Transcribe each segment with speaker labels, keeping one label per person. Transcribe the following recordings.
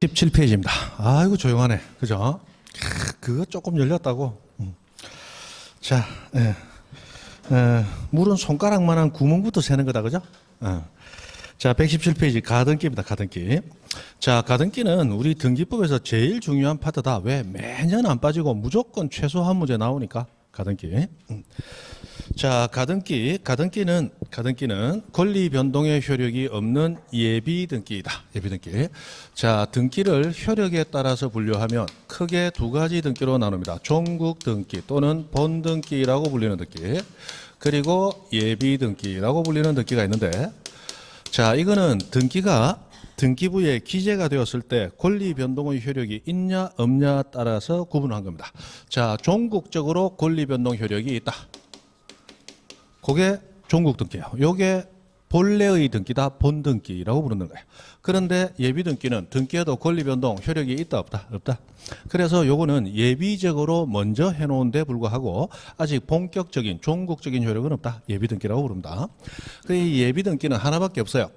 Speaker 1: 17페이지입니다. 아이고 조용하네. 그죠? 그거 조금 열렸다고. 자, 물은 손가락만한 구멍부터 세는 거다. 그죠? 자, 117페이지 가등기입니다. 가등기. 자, 가등기는 우리 등기법에서 제일 중요한 파트다. 왜? 매년 안 빠지고 무조건 최소 한 문제 나오니까 가등기. 자, 가등기는 권리 변동의 효력이 없는 예비 등기이다. 예비 등기. 자, 등기를 효력에 따라서 분류하면 크게 두 가지 등기로 나눕니다. 종국 등기 또는 본 등기라고 불리는 등기. 그리고 예비 등기라고 불리는 등기가 있는데, 자, 이거는 등기가 등기부에 기재가 되었을 때 권리 변동의 효력이 있냐 없냐 따라서 구분한 겁니다. 자, 종국적으로 권리 변동 효력이 있다. 그게 종국 등기예요. 요게 본래의 등기다. 본 등기라고 부르는 거예요. 그런데 예비 등기는 등기에도 권리 변동 효력이 있다 없다? 없다. 그래서 요거는 예비적으로 먼저 해놓은 데 불구하고 아직 본격적인 종국적인 효력은 없다. 예비 등기라고 부릅니다. 그 예비 등기는 하나밖에 없어요.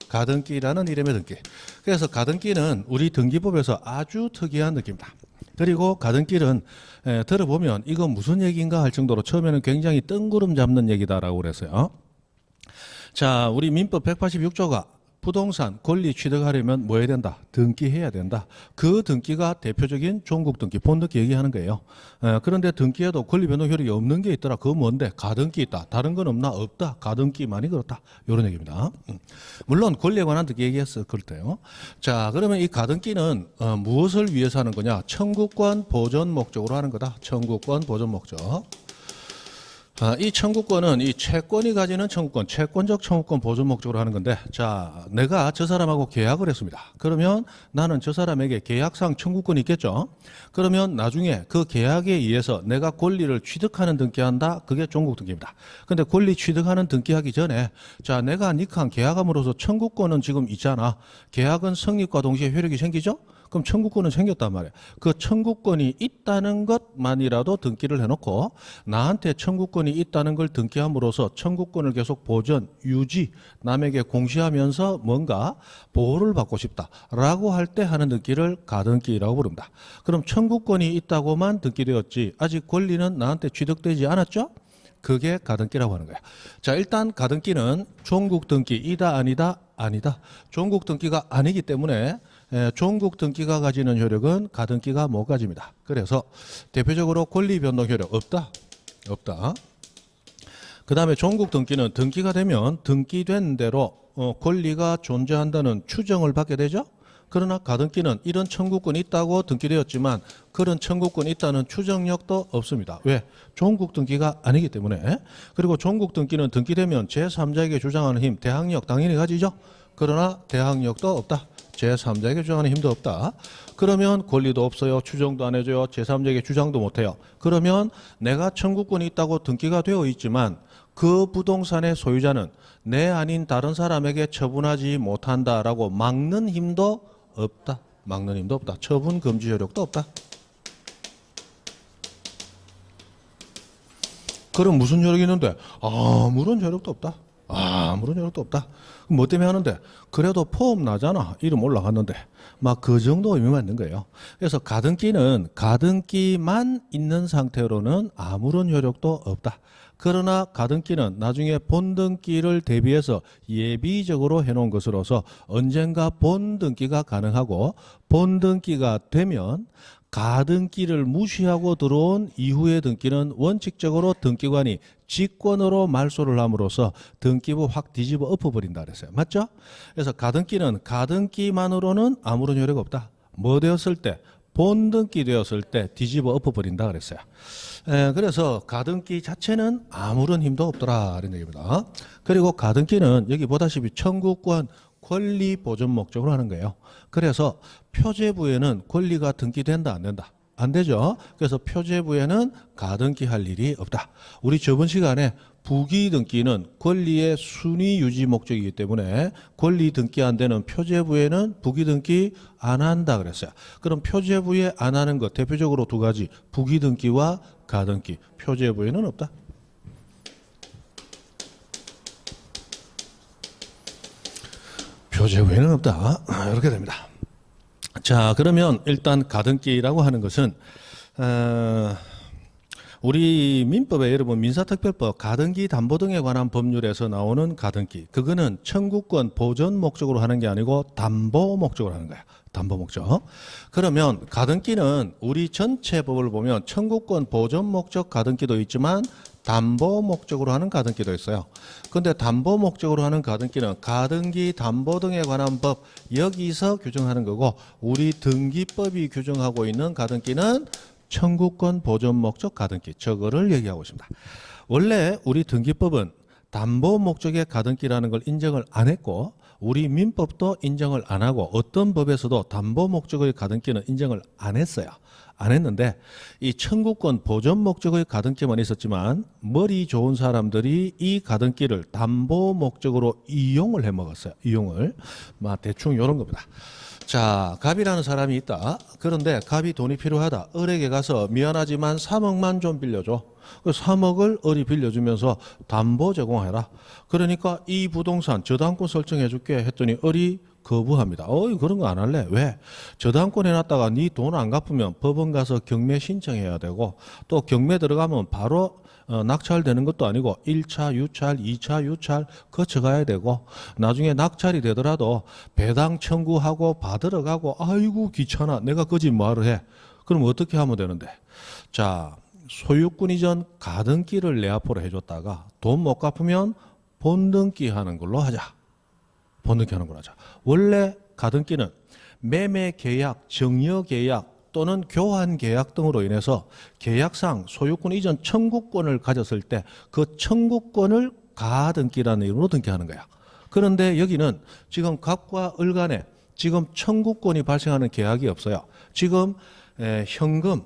Speaker 1: 가등기라는 이름의 등기. 그래서 가등기는 우리 등기법에서 아주 특이한 등기입니다. 그리고 가등기는 들어보면 이거 무슨 얘기인가 할 정도로 처음에는 굉장히 뜬구름 잡는 얘기다라고 그랬어요. 자, 우리 민법 186조가 부동산 권리 취득하려면 뭐 해야 된다? 등기해야 된다. 그 등기가 대표적인 종국 등기, 본 등기 얘기하는 거예요. 그런데 등기에도 권리 변동 효력이 없는 게 있더라. 그거 뭔데? 가등기 있다. 다른 건 없나? 없다. 가등기만이 그렇다. 이런 얘기입니다. 물론 권리에 관한 등기 얘기했을 때요. 자, 그러면 이 가등기는 무엇을 위해서 하는 거냐? 청구권 보존 목적으로 하는 거다. 청구권 보존 목적. 이 청구권은 이 채권이 가지는 청구권, 채권적 청구권 보존 목적으로 하는 건데, 자, 내가 저 사람하고 계약을 했습니다. 그러면 나는 저 사람에게 계약상 청구권이 있겠죠? 그러면 나중에 그 계약에 의해서 내가 권리를 취득하는 등기한다? 그게 종국 등기입니다. 근데 권리 취득하는 등기하기 전에, 자, 내가 니랑 계약함으로써 청구권은 지금 있잖아. 계약은 성립과 동시에 효력이 생기죠? 그럼 청구권은 생겼단 말이에요. 그 청구권이 있다는 것만이라도 등기를 해놓고 나한테 청구권이 있다는 걸 등기함으로써 청구권을 계속 보존, 유지, 남에게 공시하면서 뭔가 보호를 받고 싶다라고 할 때 하는 등기를 가등기라고 부릅니다. 그럼 청구권이 있다고만 등기되었지 아직 권리는 나한테 취득되지 않았죠? 그게 가등기라고 하는 거예요. 자, 일단 가등기는 종국 등기이다 아니다? 아니다. 종국 등기가 아니기 때문에 종국 등기가 가지는 효력은 가등기가 못 가집니다. 그래서 대표적으로 권리 변동 효력 없다. 그 다음에 종국 등기는 등기가 되면 등기된 대로 권리가 존재한다는 추정을 받게 되죠. 그러나 가등기는 이런 청구권이 있다고 등기되었지만 그런 청구권이 있다는 추정력도 없습니다. 왜? 종국 등기가 아니기 때문에. 그리고 종국 등기는 등기되면 제3자에게 주장하는 힘, 대항력 당연히 가지죠. 그러나 대항력도 없다. 제3자에게 주장하는 힘도 없다. 그러면 권리도 없어요. 추정도 안 해줘요. 제3자에게 주장도 못해요. 그러면 내가 청구권이 있다고 등기가 되어 있지만 그 부동산의 소유자는 내 아닌 다른 사람에게 처분하지 못한다라고 막는 힘도 없다. 막는 힘도 없다. 처분 금지 효력도 없다. 그럼 무슨 효력이 있는데? 아무런 효력도 없다. 아무런 효력도 없다. 뭐 때문에 하는데? 그래도 포함 나잖아. 이름 올라갔는데. 막 그 정도 의미만 있는 거예요. 그래서 가등기는 가등기만 있는 상태로는 아무런 효력도 없다. 그러나 가등기는 나중에 본등기를 대비해서 예비적으로 해놓은 것으로서 언젠가 본등기가 가능하고 본등기가 되면 가등기를 무시하고 들어온 이후의 등기는 원칙적으로 등기관이 직권으로 말소를 함으로써 등기부 확 뒤집어 엎어버린다 그랬어요. 맞죠? 그래서 가등기는 가등기만으로는 아무런 효력이 없다. 뭐 되었을 때? 본등기 되었을 때 뒤집어 엎어버린다 그랬어요. 그래서 가등기 자체는 아무런 힘도 없더라 이런 얘기입니다. 그리고 가등기는 여기 보다시피 청구권 권리 보존 목적으로 하는 거예요. 그래서 표제부에는 권리가 등기된다 안 된다? 안 되죠. 그래서 표제부에는 가등기 할 일이 없다. 우리 저번 시간에 부기 등기는 권리의 순위 유지 목적이기 때문에 권리 등기 안 되는 표제부에는 부기 등기 안 한다 그랬어요. 그럼 표제부에 안 하는 것 대표적으로 두 가지, 부기 등기와 가등기. 표제부에는 없다. 표제부에는 없다. 이렇게 됩니다. 자, 그러면 일단 가등기라고 하는 것은 우리 민법에 여러분 민사특별법 가등기 담보 등에 관한 법률에서 나오는 가등기, 그거는 청구권 보전 목적으로 하는 게 아니고 담보 목적으로 하는 거야. 담보 목적. 그러면 가등기는 우리 전체 법을 보면 청구권 보전 목적 가등기도 있지만 담보 목적으로 하는 가등기도 있어요. 근데 담보 목적으로 하는 가등기는 가등기 담보 등에 관한 법 여기서 규정하는 거고, 우리 등기법이 규정하고 있는 가등기는 청구권 보전 목적 가등기, 저거를 얘기하고 있습니다. 원래 우리 등기법은 담보 목적의 가등기라는 걸 인정을 안 했고, 우리 민법도 인정을 안 하고, 어떤 법에서도 담보 목적의 가등기는 인정을 안 했어요. 안 했는데 이 청구권 보전 목적의 가등기만 있었지만 머리 좋은 사람들이 이 가등기를 담보 목적으로 이용을 해 먹었어요. 이용을. 대충 이런 겁니다. 자, 갑이라는 사람이 있다. 그런데 갑이 돈이 필요하다. 을에게 가서 미안하지만 3억만 좀 빌려줘. 3억을 을이 빌려주면서 담보 제공해라. 그러니까 이 부동산 저당권 설정해 줄게 했더니 을이 거부합니다. 그런 거 안 할래. 왜? 저당권 해놨다가 네 돈 안 갚으면 법원 가서 경매 신청해야 되고, 또 경매 들어가면 바로 낙찰되는 것도 아니고 1차 유찰, 2차 유찰 거쳐가야 되고, 나중에 낙찰이 되더라도 배당 청구하고 받으러 가고, 아이고 귀찮아. 내가 거짓 말을 해. 그럼 어떻게 하면 되는데? 자, 소유권 이전 가등기를 내 앞으로 해줬다가 돈 못 갚으면 본등기 하는 걸로 하자. 본등기 하는 걸로 하자. 원래 가등기는 매매 계약, 정여 계약 또는 교환 계약 등으로 인해서 계약상 소유권 이전 청구권을 가졌을 때 그 청구권을 가등기라는 이름으로 등기하는 거야. 그런데 여기는 지금 갑과 을 간에 지금 청구권이 발생하는 계약이 없어요. 지금 현금,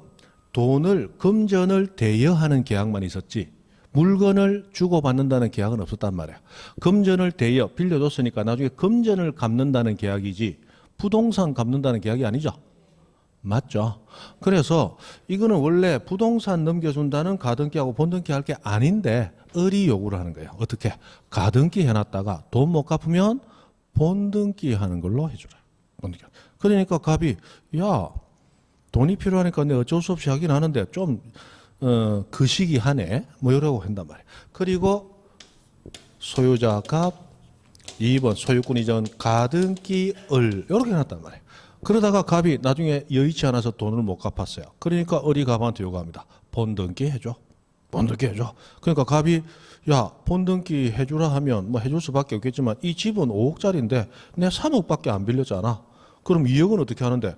Speaker 1: 돈을, 금전을 대여하는 계약만 있었지 물건을 주고받는다는 계약은 없었단 말이에요. 금전을 대여, 빌려줬으니까 나중에 금전을 갚는다는 계약이지 부동산 갚는다는 계약이 아니죠. 맞죠? 그래서 이거는 원래 부동산 넘겨준다는 가등기하고 본등기 할 게 아닌데 을이 요구를 하는 거예요. 어떻게? 가등기 해놨다가 돈 못 갚으면 본등기 하는 걸로 해주라. 본등기. 그러니까 갑이 야, 돈이 필요하니까 내가 어쩔 수 없이 하긴 하는데 좀 그 시기 하네 뭐 이러고 한단 말이에요. 그리고 소유자 갑, 2번 소유권 이전 가등기 을 이렇게 해놨단 말이에요. 그러다가 갑이 나중에 여의치 않아서 돈을 못 갚았어요. 그러니까 을이 갑한테 요구합니다. 본등기 해줘. 본등기 해줘. 그러니까 갑이 야, 본등기 해주라 하면 뭐 해줄 수밖에 없겠지만 이 집은 5억짜리인데 내가 3억밖에 안 빌렸잖아. 그럼 2억은 어떻게 하는데?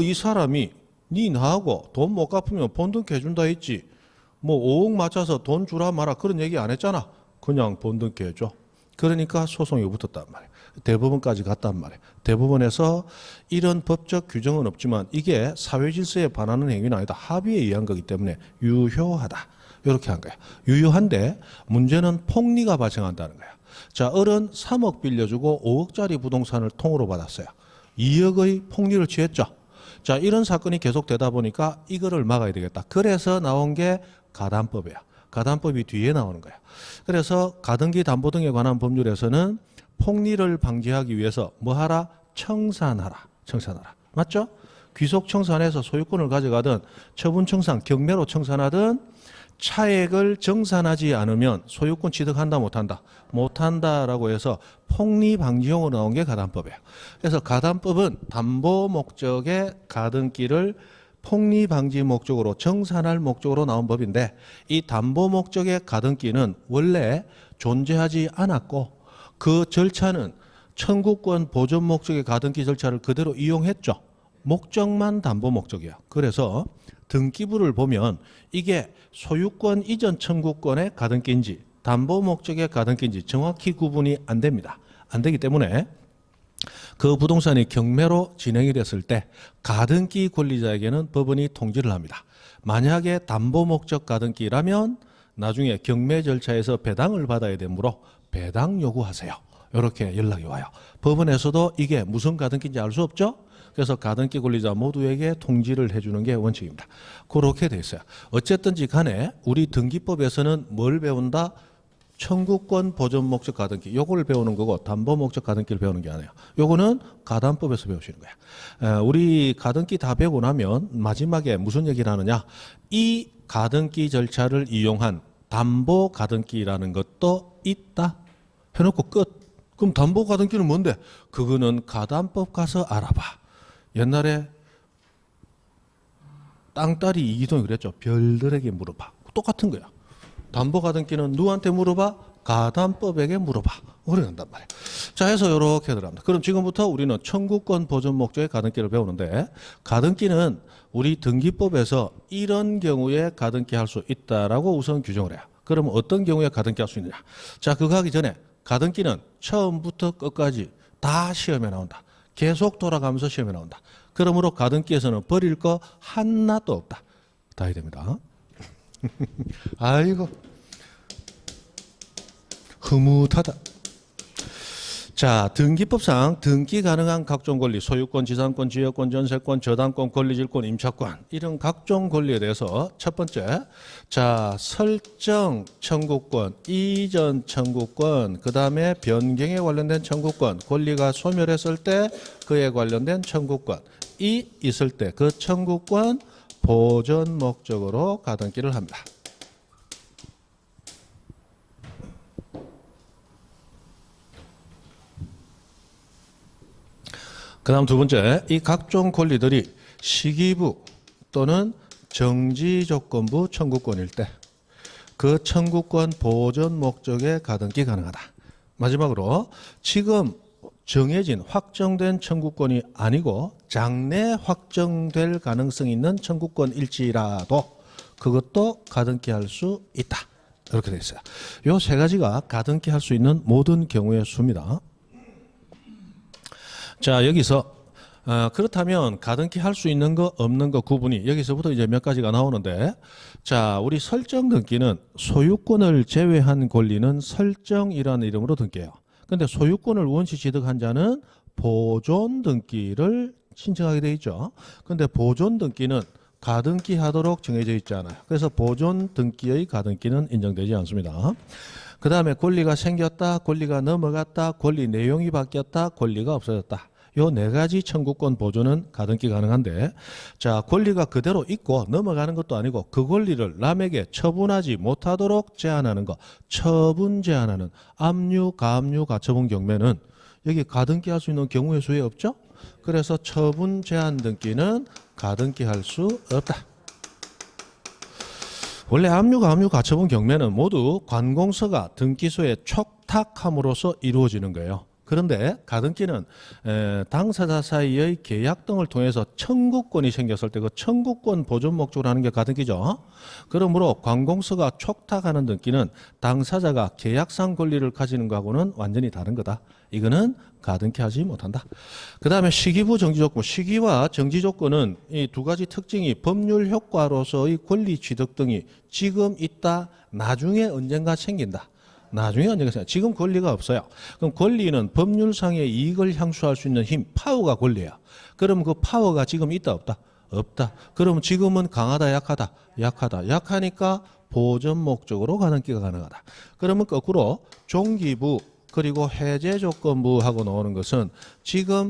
Speaker 1: 이 사람이 니 나하고 돈 못 갚으면 본등기 해준다 했지. 뭐 5억 맞춰서 돈 주라 마라 그런 얘기 안 했잖아. 그냥 본등기 해줘. 그러니까 소송이 붙었단 말이에요. 대법원까지 갔단 말이에요. 대법원에서 이런 법적 규정은 없지만 이게 사회질서에 반하는 행위는 아니다. 합의에 의한 거기 때문에 유효하다. 이렇게 한 거야. 유효한데 문제는 폭리가 발생한다는 거야. 자, 을은 3억 빌려주고 5억짜리 부동산을 통으로 받았어요. 2억의 폭리를 취했죠. 자, 이런 사건이 계속되다 보니까 이거를 막아야 되겠다. 그래서 나온 게 가담법이야. 가담법이 뒤에 나오는 거야. 그래서 가등기 담보 등에 관한 법률에서는 폭리를 방지하기 위해서 뭐 하라? 청산하라. 청산하라. 맞죠? 귀속 청산해서 소유권을 가져가든 처분 청산, 경매로 청산하든 차액을 정산하지 않으면 소유권 취득한다 못한다? 못한다라고 해서 폭리 방지용으로 나온 게 가담법이에요. 그래서 가담법은 담보 목적의 가등기를 폭리 방지 목적으로 정산할 목적으로 나온 법인데, 이 담보 목적의 가등기는 원래 존재하지 않았고 그 절차는 청구권 보존 목적의 가등기 절차를 그대로 이용했죠. 목적만 담보 목적이야. 그래서 등기부를 보면 이게 소유권 이전 청구권의 가등기인지 담보 목적의 가등기인지 정확히 구분이 안 됩니다. 안 되기 때문에 그 부동산이 경매로 진행이 됐을 때 가등기 권리자에게는 법원이 통지를 합니다. 만약에 담보 목적 가등기라면 나중에 경매 절차에서 배당을 받아야 되므로 배당 요구하세요. 이렇게 연락이 와요. 법원에서도 이게 무슨 가등기인지 알 수 없죠? 그래서 가등기 권리자 모두에게 통지를 해주는 게 원칙입니다. 그렇게 돼 있어요. 어쨌든지 간에 우리 등기법에서는 뭘 배운다? 청구권 보존 목적 가등기 요걸 배우는 거고 담보 목적 가등기를 배우는 게 아니에요. 요거는 가담법에서 배우시는 거야. 우리 가등기 다 배우고 나면 마지막에 무슨 얘기를 하느냐? 이 가등기 절차를 이용한 담보 가등기라는 것도 있다. 해놓고 끝. 그럼 담보 가등기는 뭔데? 그거는 가담법 가서 알아봐. 옛날에 땅딸이 이기동이 그랬죠. 별들에게 물어봐. 똑같은 거야. 담보 가등기는 누구한테 물어봐? 가담법에게 물어봐. 그래 간단 말이야. 자, 해서 이렇게 들어갑니다. 그럼 지금부터 우리는 청구권 보존 목적의 가등기를 배우는데, 가등기는 우리 등기법에서 이런 경우에 가등기 할 수 있다라고 우선 규정을 해요. 그러면 어떤 경우에 가등기 할 수 있느냐? 자, 그거 하기 전에 가등기는 처음부터 끝까지 다 시험에 나온다. 계속 돌아가면서 시험에 나온다. 그러므로 가등기에서는 버릴 거 하나도 없다. 다 해야 됩니다. 아이고 흐뭇하다. 자, 등기법상 등기 가능한 각종 권리, 소유권, 지상권, 지역권, 전세권, 저당권, 권리질권, 임차권 이런 각종 권리에 대해서 첫 번째, 자, 설정 청구권, 이전 청구권, 그 다음에 변경에 관련된 청구권, 권리가 소멸했을 때 그에 관련된 청구권, 이 있을 때 그 청구권 보존 목적으로 가등기를 합니다. 그 다음 두 번째, 이 각종 권리들이 시기부 또는 정지조건부 청구권일 때 그 청구권 보존 목적에 가등기 가능하다. 마지막으로 지금 정해진 확정된 청구권이 아니고 장래 확정될 가능성이 있는 청구권일지라도 그것도 가등기 할 수 있다. 이렇게 되어 있어요. 이 세 가지가 가등기 할 수 있는 모든 경우의 수입니다. 자, 여기서 그렇다면 가등기 할 수 있는 거 없는 거 구분이 여기서부터 이제 몇 가지가 나오는데, 자, 우리 설정 등기는 소유권을 제외한 권리는 설정이라는 이름으로 등기해요. 근데 소유권을 원시 취득한 자는 보존 등기를 신청하게 돼 있죠. 근데 보존 등기는 가등기 하도록 정해져 있지 않아요. 그래서 보존 등기의 가등기는 인정되지 않습니다. 그 다음에 권리가 생겼다, 권리가 넘어갔다, 권리 내용이 바뀌었다, 권리가 없어졌다. 요 네 가지 청구권 보존은 가등기 가능한데, 자, 권리가 그대로 있고 넘어가는 것도 아니고 그 권리를 남에게 처분하지 못하도록 제한하는 거, 처분 제한하는 압류, 가압류, 가처분 경매는 여기 가등기 할 수 있는 경우의 수에 없죠? 그래서 처분 제한 등기는 가등기 할 수 없다. 원래 압류, 가압류, 가처분 경매는 모두 관공서가 등기소에 촉탁함으로써 이루어지는 거예요. 그런데 가등기는 당사자 사이의 계약 등을 통해서 청구권이 생겼을 때 그 청구권 보존 목적으로 하는 게 가등기죠. 그러므로 관공서가 촉탁하는 등기는 당사자가 계약상 권리를 가지는 거하고는 완전히 다른 거다. 이거는 가등기 하지 못한다. 그 다음에 시기부 정지조건, 시기와 정지조건은 이 두 가지 특징이 법률 효과로서의 권리 취득 등이 지금 있다, 나중에 언젠가 생긴다. 나중에 언젠가 생긴다. 지금 권리가 없어요. 그럼 권리는 법률상의 이익을 향수할 수 있는 힘, 파워가 권리예요. 그럼 그 파워가 지금 있다 없다? 없다. 그럼 지금은 강하다 약하다? 약하다. 약하니까 보전 목적으로 가등기가 가능하다. 그러면 거꾸로 종기부 그리고 해제 조건부하고 나오는 것은 지금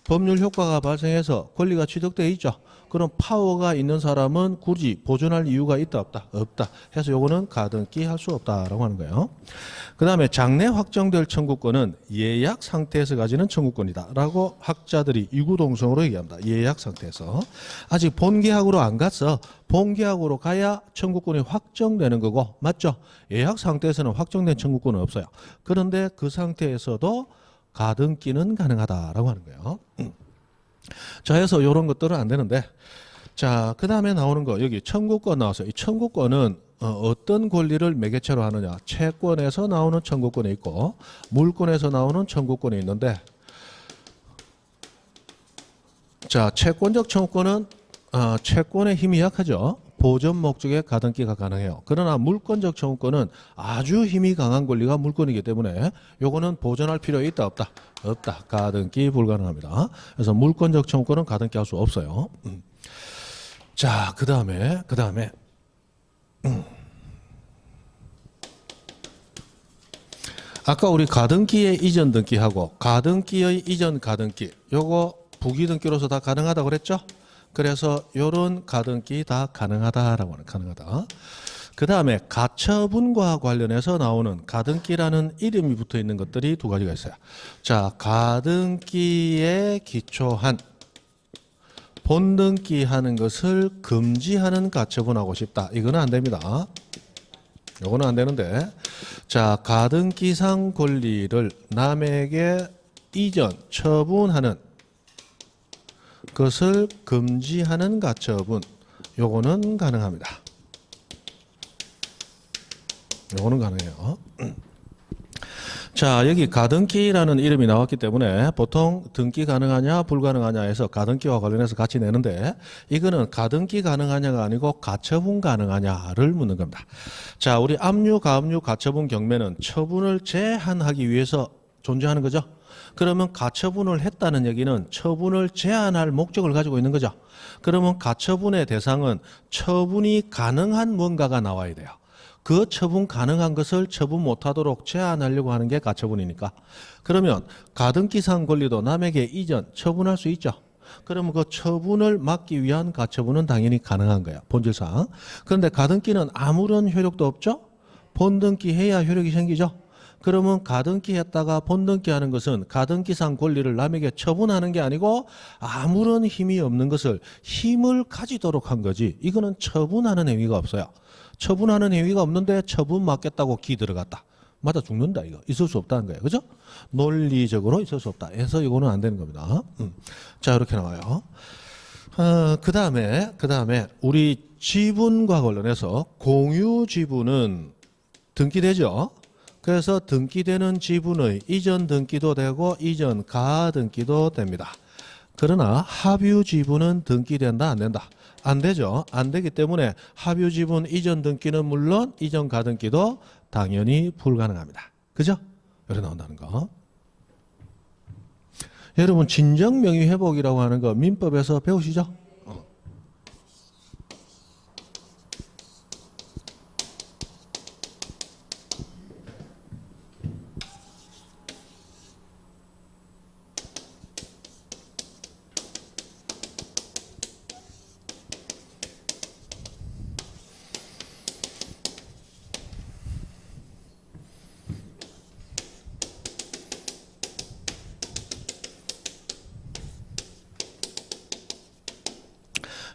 Speaker 1: 법률 효과가 발생해서 권리가 취득되어 있죠. 그럼 파워가 있는 사람은 굳이 보존할 이유가 있다 없다? 없다. 해서 요거는 가등기 할 수 없다라고 하는 거예요. 그 다음에 장래 확정될 청구권은 예약 상태에서 가지는 청구권이다 라고 학자들이 이구동성으로 얘기합니다. 예약 상태에서. 아직 본계약으로 안 갔어. 본계약으로 가야 청구권이 확정되는 거고, 맞죠? 예약 상태에서는 확정된 청구권은 없어요. 그런데 그 상태에서도 가등기는 가능하다라고 하는 거예요. 자, 해서 이런 것들은 안 되는데, 자, 그 다음에 나오는 거, 여기 청구권 나왔어요. 이 청구권은 어떤 권리를 매개체로 하느냐. 채권에서 나오는 청구권이 있고, 물권에서 나오는 청구권이 있는데, 자, 채권적 청구권은 채권의 힘이 약하죠. 보전 목적의 가등기가 가능해요. 그러나 물권적 청구권은 아주 힘이 강한 권리가 물권이기 때문에 요거는 보전할 필요 있다 없다? 없다. 가등기 불가능합니다. 그래서 물권적 청구권은 가등기 할 수 없어요. 자, 그 다음에 아까 우리 가등기의 이전 등기하고 가등기의 이전 가등기 요거 부기 등기로서 다 가능하다고 그랬죠? 그래서 요런 가등기 다 가능하다라고 하는 가능하다. 그 다음에 가처분과 관련해서 나오는 가등기라는 이름이 붙어 있는 것들이 두 가지가 있어요. 자, 가등기에 기초한 본등기 하는 것을 금지하는 가처분하고 싶다. 이거는 안 됩니다. 요거는 안 되는데, 자, 가등기상 권리를 남에게 이전, 처분하는 것을 금지하는 가처분, 요거는 가능합니다. 요거는 가능해요. 자, 여기 가등기라는 이름이 나왔기 때문에 보통 등기 가능하냐 불가능하냐 해서 가등기와 관련해서 같이 내는데, 이거는 가등기 가능하냐가 아니고 가처분 가능하냐를 묻는 겁니다. 자, 우리 압류, 가압류, 가처분 경매는 처분을 제한하기 위해서 존재하는 거죠. 그러면 가처분을 했다는 얘기는 처분을 제한할 목적을 가지고 있는 거죠. 그러면 가처분의 대상은 처분이 가능한 뭔가가 나와야 돼요. 그 처분 가능한 것을 처분 못하도록 제한하려고 하는 게 가처분이니까. 그러면 가등기상 권리도 남에게 이전, 처분할 수 있죠. 그러면 그 처분을 막기 위한 가처분은 당연히 가능한 거예요. 본질상. 그런데 가등기는 아무런 효력도 없죠. 본등기 해야 효력이 생기죠. 그러면 가등기 했다가 본등기 하는 것은 가등기상 권리를 남에게 처분하는 게 아니고 아무런 힘이 없는 것을 힘을 가지도록 한 거지. 이거는 처분하는 행위가 없어요. 처분하는 행위가 없는데 처분 맡겠다고 기 들어갔다. 맞아 죽는다 이거. 있을 수 없다는 거예요. 그죠? 논리적으로 있을 수 없다. 해서 이거는 안 되는 겁니다. 자, 이렇게 나와요. 그 다음에 우리 지분과 관련해서 공유 지분은 등기되죠. 그래서 등기되는 지분의 이전 등기도 되고 이전 가하 등기도 됩니다. 그러나 합유 지분은 등기된다 안 된다? 안 되죠. 안 되기 때문에 합유 지분 이전 등기는 물론 이전 가등기도 당연히 불가능합니다. 그죠? 이렇게 나온다는 거. 여러분 진정 명의 회복이라고 하는 거 민법에서 배우시죠?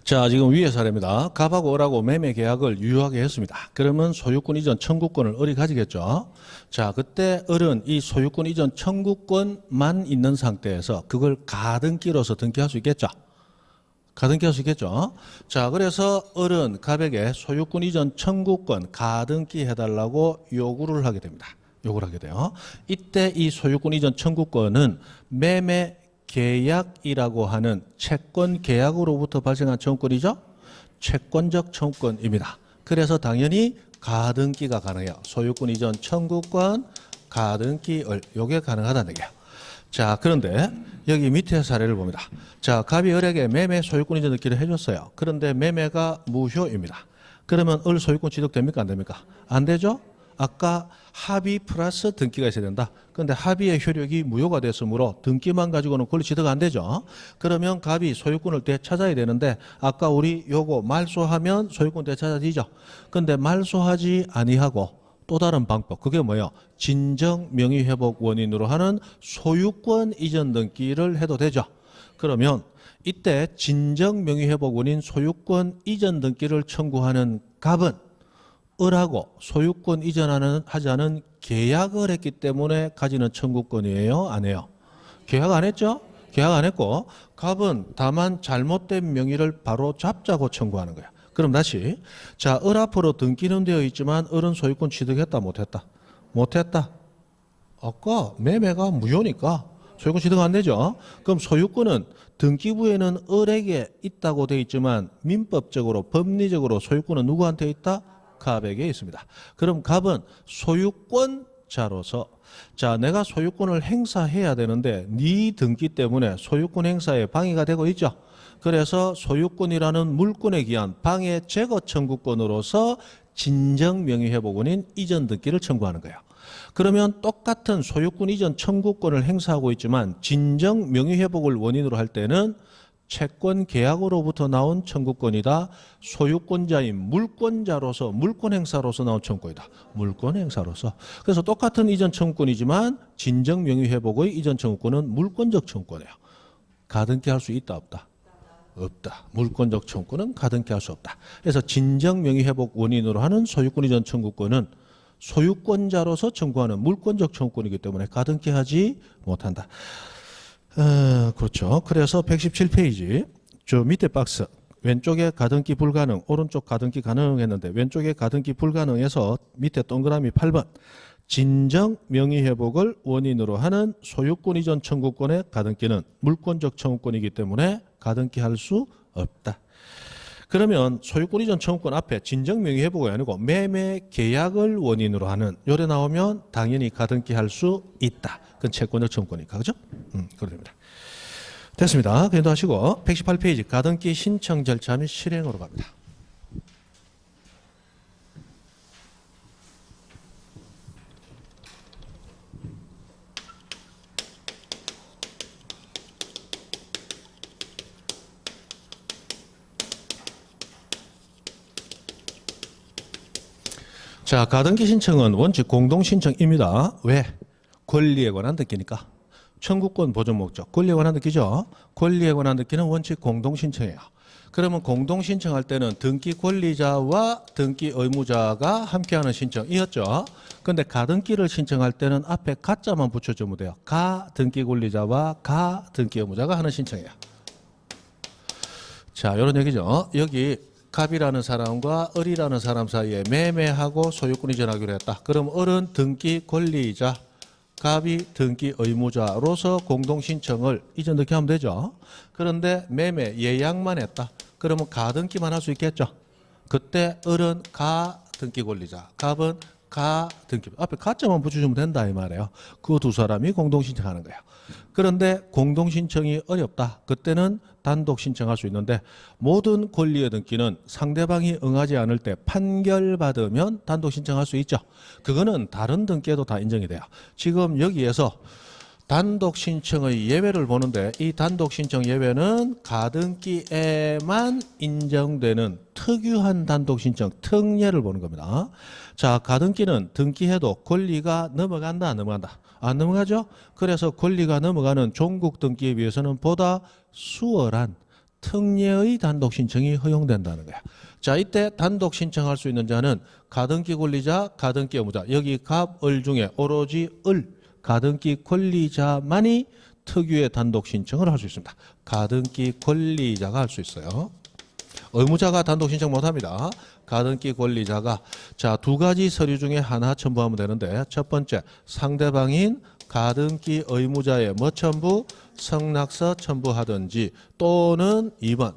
Speaker 1: 자, 지금 위의 사례입니다. 갑하고 을하고 매매 계약을 유효하게 했습니다. 그러면 소유권 이전 청구권을 을이 가지겠죠. 자, 그때 을은 이 소유권 이전 청구권만 있는 상태에서 그걸 가등기로서 등기할 수 있겠죠. 가등기할 수 있겠죠. 자, 그래서 을은 갑에게 소유권 이전 청구권 가등기 해달라고 요구를 하게 됩니다. 요구를 하게 돼요. 이때 이 소유권 이전 청구권은 매매 계약이라고 하는 채권 계약으로부터 발생한 청구권이죠. 채권적 청구권입니다. 그래서 당연히 가등기가 가능해요. 소유권 이전 청구권 가등기 을 요게 가능하다는 얘기예요. 자, 그런데 여기 밑에 사례를 봅니다. 자, 갑이 을에게 매매 소유권 이전 등기를 해줬어요. 그런데 매매가 무효입니다. 그러면 을 소유권 취득됩니까 안 됩니까? 안 되죠. 아까 합의 플러스 등기가 있어야 된다. 그런데 합의의 효력이 무효가 됐으므로 등기만 가지고는 권리 취득 안 되죠. 그러면 갑이 소유권을 되찾아야 되는데 아까 우리 요거 말소하면 소유권 되찾아지죠. 그런데 말소하지 아니하고 또 다른 방법, 그게 뭐예요? 진정 명의 회복 원인으로 하는 소유권 이전 등기를 해도 되죠. 그러면 이때 진정 명의 회복 원인 소유권 이전 등기를 청구하는 갑은 을하고 소유권 이전하는 하지 않은 계약을 했기 때문에 가지는 청구권이에요? 안 해요? 계약 안 했죠? 계약 안 했고 갑은 다만 잘못된 명의를 바로 잡자고 청구하는 거야. 그럼 다시 자, 을 앞으로 등기는 되어 있지만 을은 소유권 취득했다 못했다? 못했다. 아까 매매가 무효니까 소유권 취득 안 되죠? 그럼 소유권은 등기부에는 을에게 있다고 되어 있지만 민법적으로 법리적으로 소유권은 누구한테 있다? 갑에게 있습니다. 그럼 갑은 소유권자로서 자, 내가 소유권을 행사해야 되는데 네 등기 때문에 소유권 행사에 방해가 되고 있죠. 그래서 소유권이라는 물권에 기한 방해 제거 청구권으로서 진정 명의 회복 원인 이전 등기를 청구하는 거예요. 그러면 똑같은 소유권 이전 청구권을 행사하고 있지만 진정 명의회복을 원인으로 할 때는 채권 계약으로부터 나온 청구권이다. 소유권자인 물권자로서 물권 행사로서 나온 청구권이다. 물권 행사로서. 그래서 똑같은 이전 청구권이지만 진정 명의회복의 이전 청구권은 물권적 청구권이에요. 가등기 할 수 있다 없다? 없다. 물권적 청구권은 가등기 할 수 없다. 그래서 진정 명의회복 원인으로 하는 소유권 이전 청구권은 소유권자로서 청구하는 물권적 청구권이기 때문에 가등기 하지 못한다. 그렇죠. 그래서 117페이지 저 밑에 박스 왼쪽에 가등기 불가능, 오른쪽 가등기 가능했는데 왼쪽에 가등기 불가능해서 밑에 동그라미 8번 진정 명의회복을 원인으로 하는 소유권 이전 청구권의 가등기는 물권적 청구권이기 때문에 가등기 할 수 없다. 그러면 소유권 이전 청구권 앞에 진정 명의회복이 아니고 매매 계약을 원인으로 하는 요래 나오면 당연히 가등기 할 수 있다. 그건 채권적 청구권이니까. 그죠? 그렇습니다. 됐습니다.検討하시고 118페이지 가등기 신청 절차 및 실행으로 갑니다. 자, 가등기 신청은 원칙 공동신청입니다. 왜? 권리에 관한 듣기니까. 청구권 보존 목적, 권리에 관한 듣기죠. 권리에 관한 듣기는 원칙 공동신청이에요. 그러면 공동신청할 때는 등기 권리자와 등기 의무자가 함께하는 신청이었죠. 그런데 가등기를 신청할 때는 앞에 가자만 붙여주면 돼요. 가 등기 권리자와 가 등기 의무자가 하는 신청이에요. 자, 이런 얘기죠. 여기 갑이라는 사람과 을이라는 사람 사이에 매매하고 소유권 이전하기로 했다. 그럼 을은 등기 권리자, 갑이 등기 의무자로서 공동신청을 이전 등기 하면 되죠. 그런데 매매 예약만 했다. 그러면 가등기만 할 수 있겠죠. 그때 을은 가 등기 권리자, 갑은 가 등기, 앞에 가자만 붙여주면 된다 이 말이에요. 그 두 사람이 공동신청하는 거예요. 그런데 공동신청이 어렵다. 그때는 단독 신청할 수 있는데 모든 권리의 등기는 상대방이 응하지 않을 때 판결받으면 단독 신청할 수 있죠. 그거는 다른 등기에도 다 인정이 돼요. 지금 여기에서 단독 신청의 예외를 보는데 이 단독 신청 예외는 가등기에만 인정되는 특유한 단독 신청 특례를 보는 겁니다. 자, 가등기는 등기해도 권리가 넘어간다 안 넘어간다? 안 넘어가죠? 그래서 권리가 넘어가는 종국 등기에 비해서는 보다 수월한 특례의 단독 신청이 허용된다는 거야. 자, 이때 단독 신청할 수 있는 자는 가등기 권리자, 가등기 의무자. 여기 갑, 을 중에 오로지 을 가등기 권리자만이 특유의 단독 신청을 할 수 있습니다. 가등기 권리자가 할 수 있어요. 의무자가 단독 신청 못합니다. 가등기 권리자가 자, 두 가지 서류 중에 하나 첨부하면 되는데 첫 번째 상대방인 가등기 의무자의 뭐 첨부? 성낙서 첨부하든지 또는 2번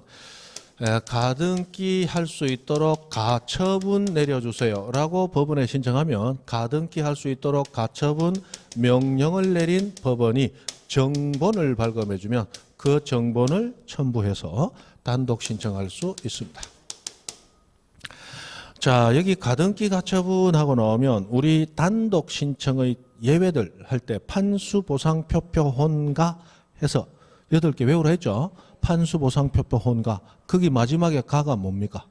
Speaker 1: 가등기 할 수 있도록 가처분 내려주세요 라고 법원에 신청하면 가등기 할 수 있도록 가처분 명령을 내린 법원이 정본을 발급해주면 그 정본을 첨부해서 단독 신청할 수 있습니다. 자, 여기 가등기 가처분하고 나오면 우리 단독 신청의 예외들 할 때 판수 보상 표표 혼가 해서 8개 외우라 했죠. 판수 보상 표표 혼가. 거기 마지막에 가가 뭡니까?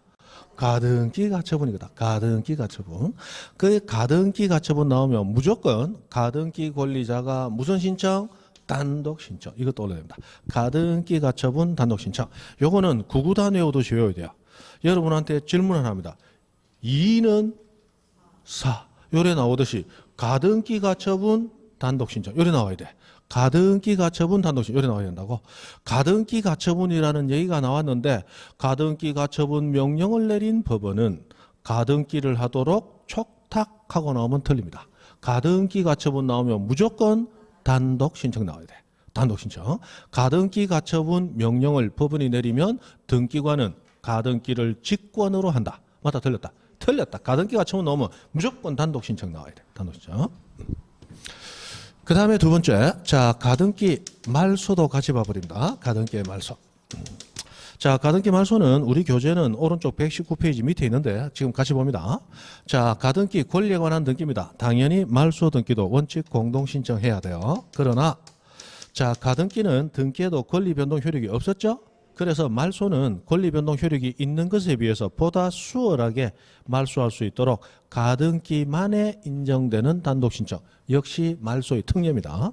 Speaker 1: 가등기 가처분이거든. 가등기 가처분. 그 가등기 가처분 나오면 무조건 가등기 권리자가 무슨 신청? 단독 신청. 이것도 올려야 됩니다. 가등기 가처분 단독 신청. 요거는 구구단 외우듯이 외워야 돼요. 여러분한테 질문을 합니다. 2는 4. 요래 나오듯이 가등기 가처분 단독 신청. 요래 나와야 돼. 가등기 가처분 단독 신청. 요래 나와야 된다고. 가등기 가처분이라는 얘기가 나왔는데 가등기 가처분 명령을 내린 법원은 가등기를 하도록 촉탁하고 나오면 틀립니다. 가등기 가처분 나오면 무조건 단독 신청 나와야 돼. 단독 신청. 가등기 가처분 명령을 법원이 내리면 등기관은 가등기를 직권으로 한다. 맞다, 틀렸다. 틀렸다. 가등기 가처분 나오면 무조건 단독 신청 나와야 돼. 단독 신청. 그 다음에 두 번째. 자, 가등기 말소도 같이 봐버립니다. 가등기의 말소. 자, 가등기 말소는 우리 교재는 오른쪽 119페이지 밑에 있는데 지금 같이 봅니다. 자, 가등기 권리에 관한 등기입니다. 당연히 말소 등기도 원칙 공동 신청해야 돼요. 그러나 자, 가등기는 등기에도 권리 변동 효력이 없었죠? 그래서 말소는 권리 변동 효력이 있는 것에 비해서 보다 수월하게 말소할 수 있도록 가등기만에 인정되는 단독 신청. 역시 말소의 특례입니다.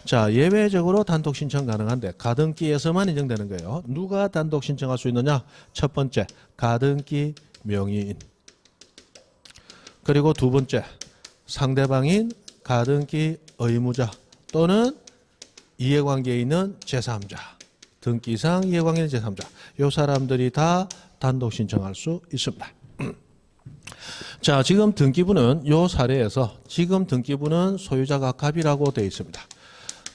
Speaker 1: 자, 예외적으로 단독 신청 가능한데 가등기에서만 인정되는 거예요. 누가 단독 신청할 수 있느냐? 첫 번째, 가등기 명의인. 그리고 두 번째, 상대방인 가등기 의무자 또는 이해관계에 있는 제3자. 등기상 이해관계 있는 제3자. 이 사람들이 다 단독 신청할 수 있습니다. 자, 지금 등기부는 이 사례에서 지금 등기부는 소유자가 갑이라고 되어 있습니다.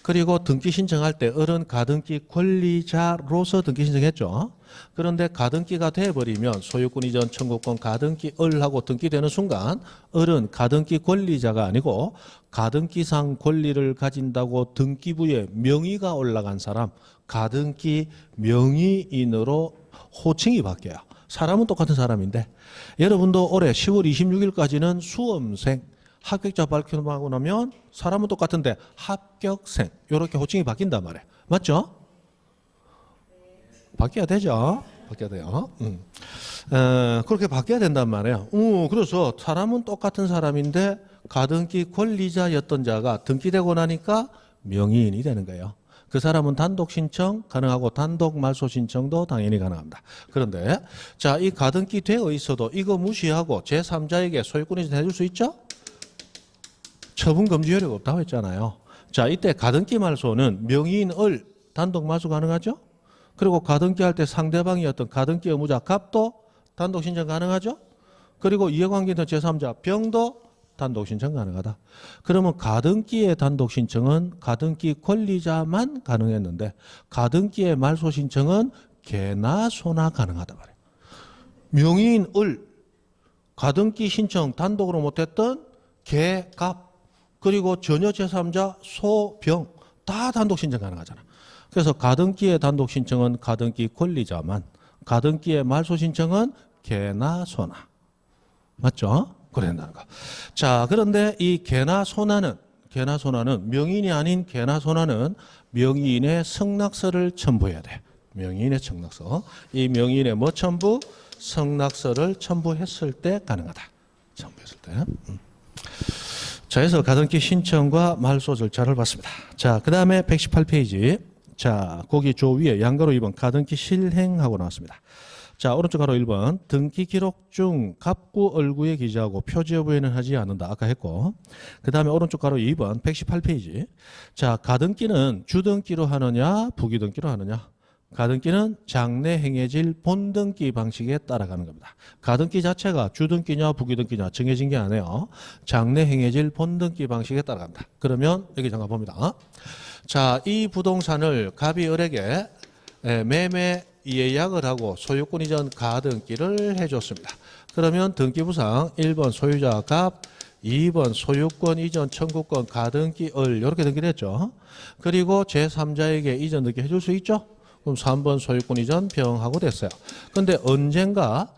Speaker 1: 그리고 등기 신청할 때 을은 가등기 권리자로서 등기 신청했죠. 그런데 가등기가 돼버리면 소유권 이전 청구권 가등기 을하고 등기되는 순간 을은 가등기 권리자가 아니고 가등기상 권리를 가진다고 등기부에 명의가 올라간 사람 가등기 명의인으로 호칭이 바뀌어요. 사람은 똑같은 사람인데 여러분도 올해 10월 26일까지는 수험생 합격자 발표하고 나면 사람은 똑같은데 합격생 이렇게 호칭이 바뀐단 말이에요. 맞죠? 바뀌어야 되죠. 바뀌어야 돼요. 그렇게 바뀌어야 된단 말이에요. 그래서 사람은 똑같은 사람인데 가등기 권리자였던 자가 등기되고 나니까 명의인이 되는 거예요. 그 사람은 단독 신청 가능하고 단독 말소 신청도 당연히 가능합니다. 그런데 자, 이 가등기 되어 있어도 이거 무시하고 제3자에게 소유권 이전 해줄 수 있죠? 처분 금지 효력 없다고 했잖아요. 자, 이때 가등기 말소는 명의인 을 단독 말소 가능하죠? 그리고 가등기 할 때 상대방이 어떤 가등기 의무자 갑도 단독 신청 가능하죠? 그리고 이해관계 있는 제3자 병도 단독 신청 가능하다. 그러면 가등기의 단독 신청은 가등기 권리자만 가능했는데 가등기의 말소 신청은 개나 소나 가능하다 말이에요. 명의인 을 가등기 신청 단독으로 못했던 개, 갑 그리고 전혀 제3자 소, 병 다 단독 신청 가능하잖아. 그래서 가등기의 단독 신청은 가등기 권리자만 가등기의 말소 신청은 개나 소나. 맞죠? 그래야 된다는 거. 자, 그런데 이 개나 소나는 명의인이 아닌 개나 소나는 명의인의 성낙서를 첨부해야 돼. 명의인의 성낙서. 이 명의인의 뭐 첨부? 성낙서를 첨부했을 때 가능하다. 첨부했을 때. 자, 그래서 가등기 신청과 말소 절차를 봤습니다. 자, 그 다음에 118페이지. 자, 거기 조 위에 양가로 2번 가등기 실행하고 나왔습니다. 자, 오른쪽 가로 1번 등기 기록 중 갑구 을구에 기재하고 표지 여부에는 하지 않는다. 아까 했고. 그 다음에 오른쪽 가로 2번 118페이지. 자, 가등기는 주등기로 하느냐 부기등기로 하느냐. 가등기는 장래 행해질 본등기 방식에 따라가는 겁니다. 가등기 자체가 주등기냐 부기등기냐 정해진 게 아니에요. 장래 행해질 본등기 방식에 따라간다. 그러면 여기 잠깐 봅니다. 자, 이 부동산을 갑이 을에게 매매 예약을 하고 소유권 이전 가등기를 해줬습니다. 그러면 등기부상 1번 소유자 갑, 2번 소유권 이전 청구권 가등기 을 이렇게 등기를 했죠. 그리고 제3자에게 이전 등기 해줄 수 있죠. 그럼 3번 소유권 이전 병하고 됐어요. 근데 언젠가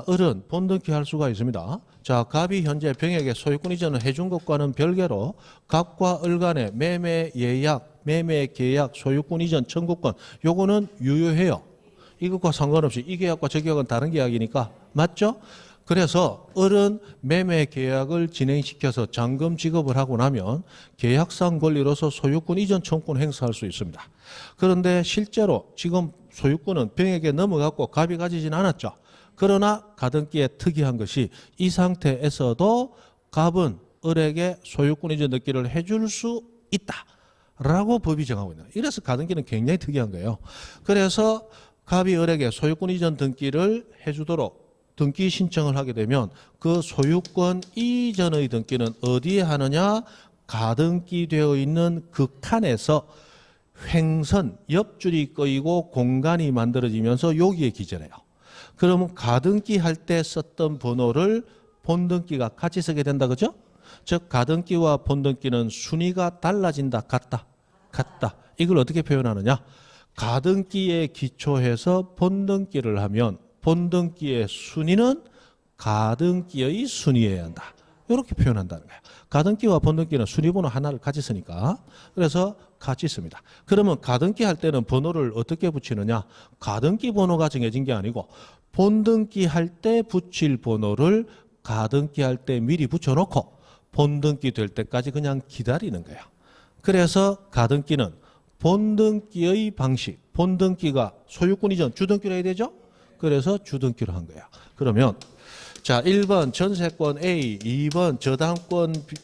Speaker 1: 을은 본등기 할 수가 있습니다. 자, 갑이 현재 병에게 소유권 이전을 해준 것과는 별개로 갑과 을 간의 매매 예약, 매매 계약, 소유권 이전 청구권 요거는 유효해요. 이것과 상관없이 이 계약과 저 계약은 다른 계약이니까 맞죠? 그래서 을은 매매 계약을 진행시켜서 잔금 지급을 하고 나면 계약상 권리로서 소유권 이전 청구권 행사할 수 있습니다. 그런데 실제로 지금 소유권은 병에게 넘어갔고 갑이 가지진 않았죠. 그러나 가등기에 특이한 것이 이 상태에서도 갑은 을에게 소유권 이전 등기를 해줄 수 있다라고 법이 정하고 있는 거예요. 이래서 가등기는 굉장히 특이한 거예요. 그래서 갑이 을에게 소유권 이전 등기를 해주도록 등기 신청을 하게 되면 그 소유권 이전의 등기는 어디에 하느냐? 가등기 되어 있는 그 칸에서 횡선, 옆줄이 꺼이고 공간이 만들어지면서 여기에 기재를 해요. 그러면 가등기 할 때 썼던 번호를 본등기가 같이 쓰게 된다. 그죠? 즉 가등기와 본등기는 순위가 달라진다. 같다. 이걸 어떻게 표현하느냐? 가등기에 기초해서 본등기를 하면 본등기의 순위는 가등기의 순위여야 한다. 이렇게 표현한다는 거예요. 가등기와 본등기는 순위번호 하나를 같이 쓰니까. 그래서 같이 씁니다. 그러면 가등기 할 때는 번호를 어떻게 붙이느냐? 가등기 번호가 정해진 게 아니고 본등기 할 때 붙일 번호를 가등기 할 때 미리 붙여놓고 본등기 될 때까지 그냥 기다리는 거예요. 그래서 가등기는 본등기의 방식, 본등기가 소유권 이전 주등기로 해야 되죠? 그래서 주등기로 한 거예요. 그러면 자, 1번 전세권 A, 2번 저당권 B.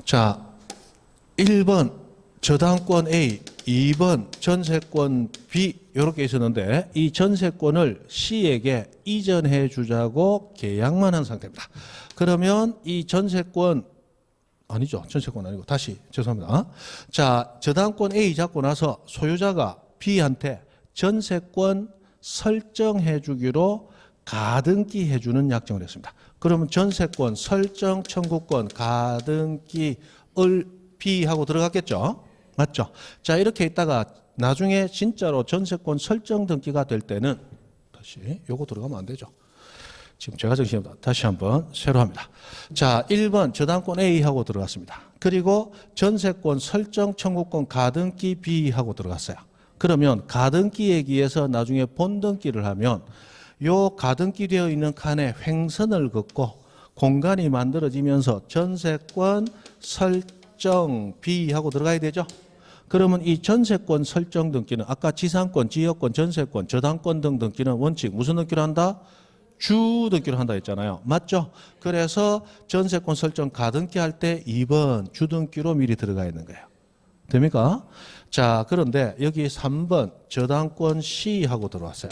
Speaker 1: 자, 1번 저당권 A, 2번 전세권 B 이렇게 있었는데 이 전세권을 C에게 이전해 주자고 계약만 한 상태입니다. 그러면 이 전세권 아니죠. 전세권 아니고 다시 죄송합니다. 자, 저당권 A 잡고 나서 소유자가 B한테 전세권 설정해 주기로 가등기 해주는 약정을 했습니다. 그러면 전세권 설정 청구권 가등기을 B하고 들어갔겠죠? 맞죠? 자, 이렇게 있다가 나중에 진짜로 전세권 설정 등기가 될 때는 다시 요거 들어가면 안 되죠. 지금 제가 정신입니다. 다시 한번 새로 합니다. 자, 1번 저당권 A하고 들어갔습니다. 그리고 전세권 설정 청구권 가등기 B하고 들어갔어요. 그러면 가등기에 기해서 나중에 본등기를 하면 요 가등기 되어 있는 칸에 횡선을 긋고 공간이 만들어지면서 전세권 설정 B하고 들어가야 되죠. 그러면 이 전세권 설정 등기는 아까 지상권, 지역권, 전세권, 저당권 등 등기는 원칙 무슨 등기로 한다? 주 등기로 한다 했잖아요. 맞죠? 그래서 전세권 설정 가등기 할 때 2번 주 등기로 미리 들어가 있는 거예요. 됩니까? 자, 그런데 여기 3번 저당권 C하고 들어왔어요.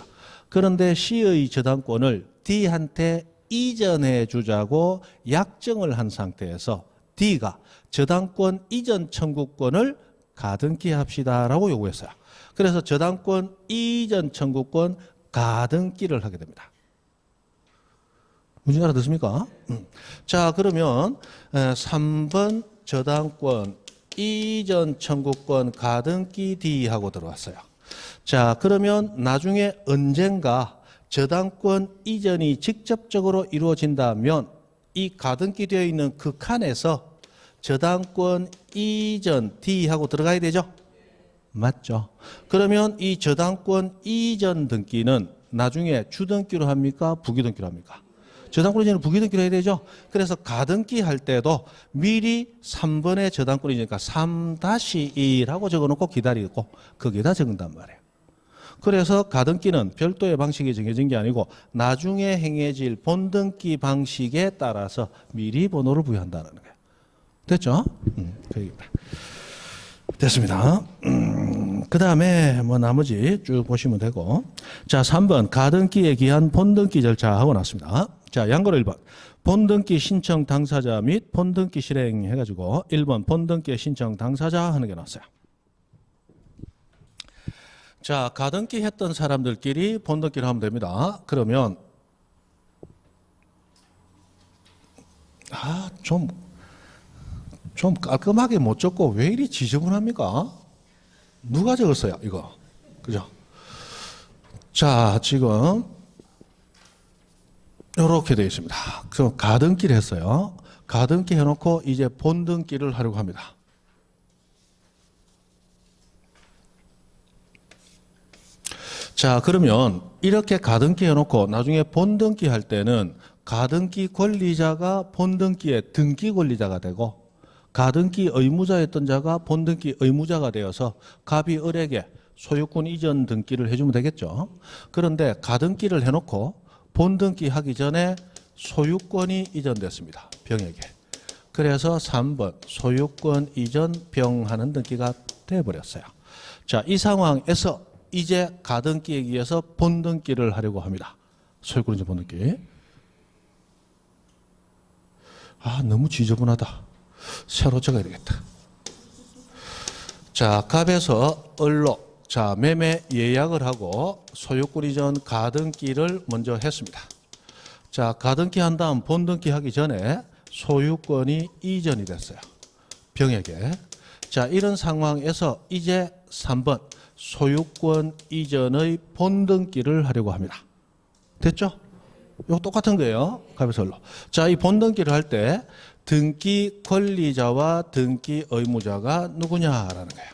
Speaker 1: 그런데 C의 저당권을 D한테 이전해 주자고 약정을 한 상태에서 D가 저당권 이전 청구권을 가등기 합시다라고 요구했어요. 그래서 저당권 이전 청구권 가등기를 하게 됩니다. 무슨 알아듣습니까? 자, 그러면 3번 저당권 이전 청구권 가등기 D하고 들어왔어요. 자, 그러면 나중에 언젠가 저당권 이전이 직접적으로 이루어진다면 이 가등기 되어 있는 그 칸에서 저당권 이전 D하고 들어가야 되죠? 맞죠? 그러면 이 저당권 이전 등기는 나중에 주등기로 합니까? 부기등기로 합니까? 저당권 이전은 부기등기로 해야 되죠? 그래서 가등기 할 때도 미리 3번의 저당권 이전이니까 3-1하고 적어놓고 기다리고 거기에다 적는단 말이에요. 그래서 가등기는 별도의 방식이 정해진 게 아니고 나중에 행해질 본등기 방식에 따라서 미리 번호를 부여한다는 거예요. 됐죠? 됐습니다. 그 다음에 뭐 나머지 쭉 보시면 되고. 자, 3번 가등기에 기한 본등기 절차 하고 났습니다. 자, 양거로 1번. 본등기 신청 당사자 및 본등기 실행 해가지고 1번 본등기 신청 당사자 하는 게 나왔어요. 자, 가등기 했던 사람들끼리 본등기를 하면 됩니다. 그러면 좀 깔끔하게 못 적고 왜 이리 지저분합니까? 누가 적었어요, 이거? 그죠? 자, 지금 이렇게 되어 있습니다. 그래서 가등기를 했어요. 가등기 해놓고 이제 본등기를 하려고 합니다. 자, 그러면 이렇게 가등기 해놓고 나중에 본등기 할 때는 가등기 권리자가 본등기의 등기 권리자가 되고 가등기 의무자였던 자가 본등기 의무자가 되어서 갑이 을에게 소유권 이전 등기를 해주면 되겠죠. 그런데 가등기를 해놓고 본등기 하기 전에 소유권이 이전됐습니다. 병에게. 그래서 3번 소유권 이전 병하는 등기가 돼버렸어요. 자, 이 상황에서 이제 가등기에 의해서 본등기를 하려고 합니다. 소유권 이전 본등기. 너무 지저분하다. 새로 적어야 되겠다. 자, 갑에서 을로 자, 매매 예약을 하고 소유권 이전 가등기를 먼저 했습니다. 자, 가등기 한 다음 본등기 하기 전에 소유권이 이전이 됐어요. 병에게. 자, 이런 상황에서 이제 3번 소유권 이전의 본등기를 하려고 합니다. 됐죠? 이거 똑같은 거예요. 가비설로. 자, 이 본등기를 할 때 등기 권리자와 등기 의무자가 누구냐라는 거예요.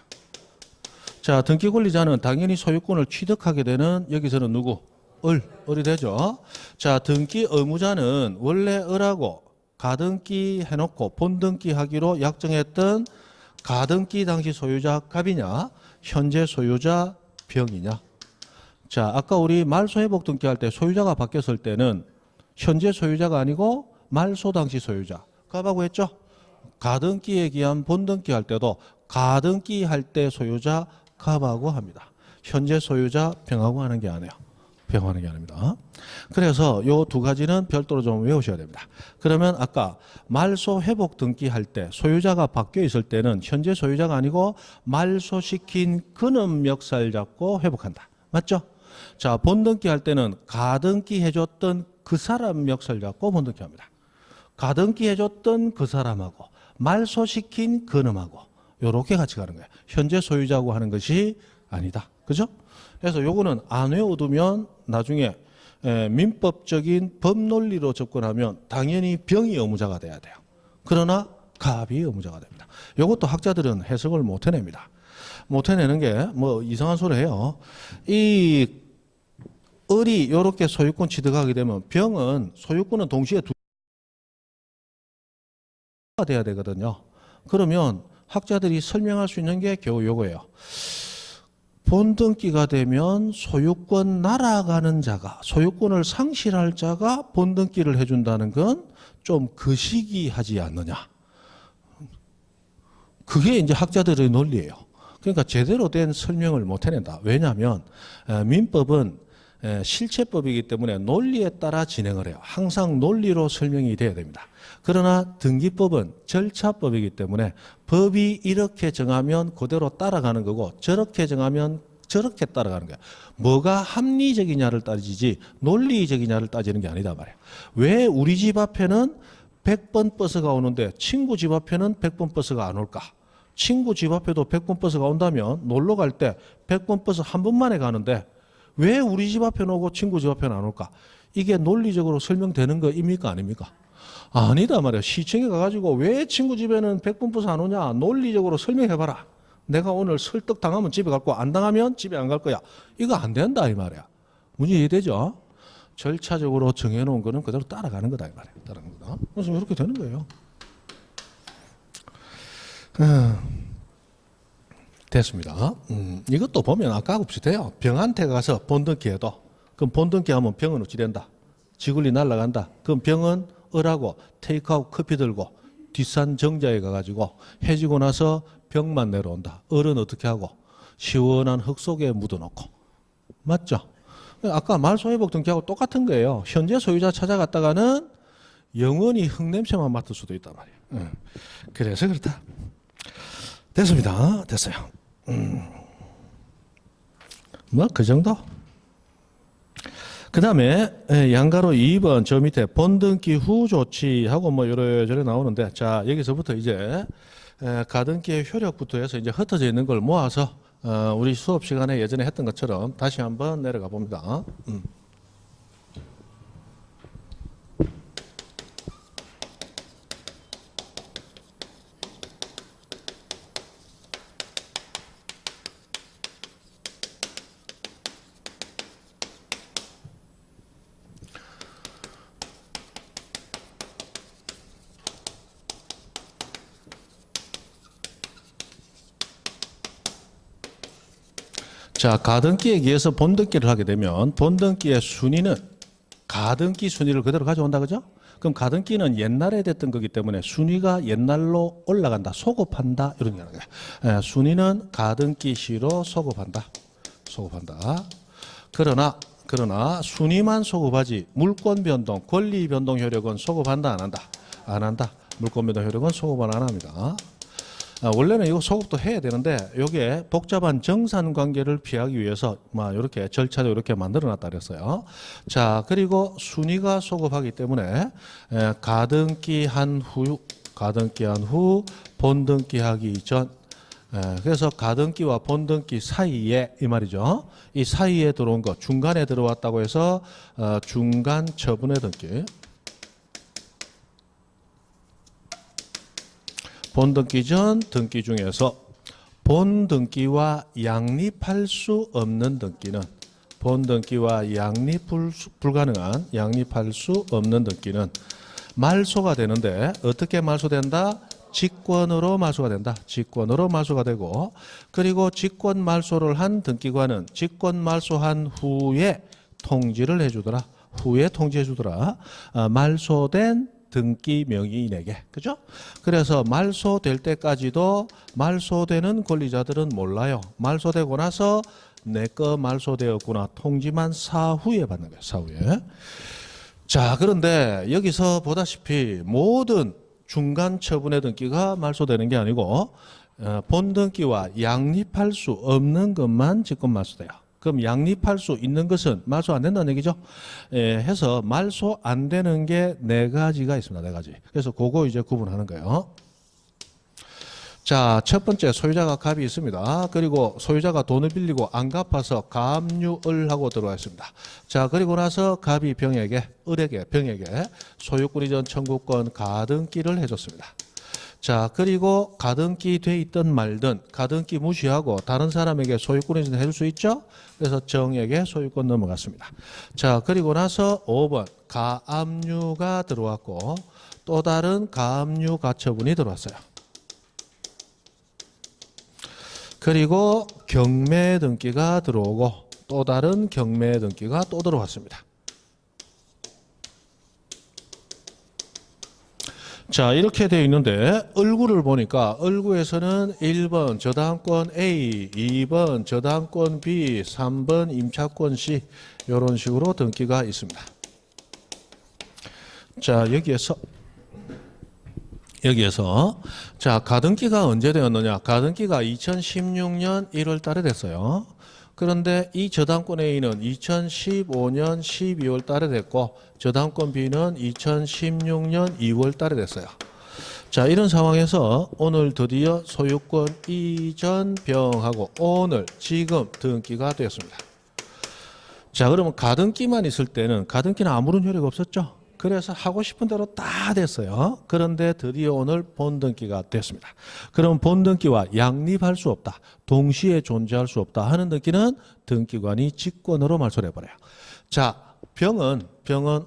Speaker 1: 자, 등기 권리자는 당연히 소유권을 취득하게 되는 여기서는 누구? 을이 되죠. 자, 등기 의무자는 원래 을하고 가등기 해놓고 본등기 하기로 약정했던 가등기 당시 소유자 갑이냐, 현재 소유자 병이냐. 자, 아까 우리 말소회복 등기할 때 소유자가 바뀌었을 때는 현재 소유자가 아니고 말소 당시 소유자 갑하고 했죠. 가등기에 기한 본등기 할 때도 가등기 할 때 소유자 갑하고 합니다. 현재 소유자 병하고 하는 게 아니에요. 병하는 게 아닙니다. 그래서 요 두 가지는 별도로 좀 외우셔야 됩니다. 그러면 아까 말소 회복 등기 할 때 소유자가 바뀌어 있을 때는 현재 소유자가 아니고 말소시킨 그는 멱살 잡고 회복한다. 맞죠? 자, 본등기 할 때는 가등기 해줬던 그 사람 멱살 잡고 본등기 합니다. 가등기 해줬던 그 사람하고 말소시킨 그놈하고 요렇게 같이 가는 거예요. 현재 소유자하고 하는 것이 아니다. 그죠? 그래서 요거는 안 외워두면 나중에 민법적인 법논리로 접근하면 당연히 병이 의무자가 돼야 돼요. 그러나 갑이 의무자가 됩니다. 요것도 학자들은 해석을 못 해냅니다. 못 해내는 게 뭐 이상한 소리 해요. 이 을이 요렇게 소유권 취득하게 되면 병은 소유권은 동시에 두 개가 돼야 되거든요. 그러면 학자들이 설명할 수 있는 게 겨우 요거예요. 본등기가 되면 소유권 날아가는 자가, 소유권을 상실할 자가 본등기를 해준다는 건 좀 거시기하지 않느냐. 그게 이제 학자들의 논리예요. 그러니까 제대로 된 설명을 못 해낸다. 왜냐하면 민법은 실체법이기 때문에 논리에 따라 진행을 해요. 항상 논리로 설명이 돼야 됩니다. 그러나 등기법은 절차법이기 때문에 법이 이렇게 정하면 그대로 따라가는 거고 저렇게 정하면 저렇게 따라가는 거야. 뭐가 합리적이냐를 따지지 논리적이냐를 따지는 게 아니다 말이야. 왜 우리 집 앞에는 100번 버스가 오는데 친구 집 앞에는 100번 버스가 안 올까? 친구 집 앞에도 100번 버스가 온다면 놀러 갈 때 100번 버스 한 번만에 가는데 왜 우리 집 앞에 오고 친구 집 앞에는 안 올까? 이게 논리적으로 설명되는 거입니까 아닙니까? 아니다 말이야. 시청에 가가지고 왜 친구 집에는 100번 버스 안 오냐? 논리적으로 설명해봐라. 내가 오늘 설득 당하면 집에 갈 거야. 안 당하면 집에 안 갈 거야. 이거 안 된다 이 말이야. 문제 이해되죠? 절차적으로 정해놓은 거는 그대로 따라가는 거다 이 말이야. 따라가는 거다. 그래서 이렇게 되는 거예요. 됐습니다. 이것도 보면 아까하고 비슷해요. 병한테 가서 본등기해도 그럼 본등기하면 병은 어찌 된다? 지굴리 날아간다. 그럼 병은 을하고 테이크아웃 커피 들고 뒷산 정자에 가가지고 해지고 나서 병만 내려온다. 을은 어떻게 하고? 시원한 흙 속에 묻어놓고. 맞죠? 아까 말소회복 등기하고 똑같은 거예요. 현재 소유자 찾아갔다가는 영원히 흙 냄새만 맡을 수도 있단 말이에요. 그래서 그렇다. 됐습니다. 됐어요. 뭐 그 정도. 그 다음에 양가로 2번 저 밑에 본등기 후 조치하고 뭐 요래저래 나오는데 자 여기서부터 이제 가등기의 효력부터 해서 이제 흩어져 있는 걸 모아서 우리 수업 시간에 예전에 했던 것처럼 다시 한번 내려가 봅니다. 자, 가등기에 의해서 본등기를 하게 되면 본등기의 순위는 가등기 순위를 그대로 가져온다 그죠? 그럼 가등기는 옛날에 됐던 거기 때문에 순위가 옛날로 올라간다. 소급한다. 이런 거예요. 순위는 가등기 시로 소급한다. 소급한다. 그러나 순위만 소급하지 물권 변동, 권리 변동 효력은 소급한다 안 한다? 안 한다. 물권 변동 효력은 소급을 안 합니다. 원래는 이거 소급도 해야 되는데 이게 복잡한 정산 관계를 피하기 위해서 이렇게 절차적으로 이렇게 만들어 놨다 그랬어요. 자, 그리고 순위가 소급하기 때문에 가등기 한 후 가등기한 후 본등기하기 전. 그래서 가등기와 본등기 사이에 이 말이죠. 이 사이에 들어온 거 중간에 들어왔다고 해서 중간 처분의 등기. 본등기 전 등기 중에서 본등기와 양립할 수 없는 등기는 본등기와 양립 불가능한 양립할 수 없는 등기는 말소가 되는데 어떻게 말소된다? 직권으로 말소가 된다. 직권으로 말소가 되고 그리고 직권 말소를 한 등기관은 직권 말소한 후에 통지를 해주더라. 후에 통지해주더라. 말소된 등기 명의인에게. 그죠? 그래서 말소될 때까지도 말소되는 권리자들은 몰라요. 말소되고 나서 내 거 말소되었구나. 통지만 사후에 받는 거예요. 사후에. 자, 그런데 여기서 보다시피 모든 중간 처분의 등기가 말소되는 게 아니고 본등기와 양립할 수 없는 것만 직권 말소돼요. 그럼 양립할 수 있는 것은 말소 안 된다는 얘기죠. 해서 말소 안 되는 게 네 가지가 있습니다. 네 가지. 그래서 그거 이제 구분하는 거예요. 자, 첫 번째 소유자가 갑이 있습니다. 그리고 소유자가 돈을 빌리고 안 갚아서 가압류을 하고 들어와 있습니다. 자, 그리고 나서 갑이 병에게, 을에게, 병에게 소유권 이전 청구권 가등기를 해줬습니다. 자, 그리고 가등기 돼 있든 말든 가등기 무시하고 다른 사람에게 소유권 이전 해줄 수 있죠? 그래서 정에게 소유권 넘어갔습니다. 자, 그리고 나서 5번 가압류가 들어왔고 또 다른 가압류 가처분이 들어왔어요. 그리고 경매 등기가 들어오고 또 다른 경매 등기가 또 들어왔습니다. 자, 이렇게 되어 있는데 을구를 보니까 을구에서는 1번 저당권 A, 2번 저당권 B, 3번 임차권 C 이런 식으로 등기가 있습니다. 자, 여기에서 자, 가등기가 언제 되었느냐? 가등기가 2016년 1월 달에 됐어요. 그런데 이 저당권 A는 2015년 12월 달에 됐고 저당권 B는 2016년 2월 달에 됐어요. 자, 이런 상황에서 오늘 드디어 소유권 이전 병하고 오늘 지금 등기가 되었습니다. 자, 그러면 가등기만 있을 때는 가등기는 아무런 효력이 없었죠. 그래서 하고 싶은 대로 다 됐어요. 그런데 드디어 오늘 본등기가 됐습니다. 그럼 본등기와 양립할 수 없다. 동시에 존재할 수 없다 하는 등기는 등기관이 직권으로 말소를 해버려요. 자, 병은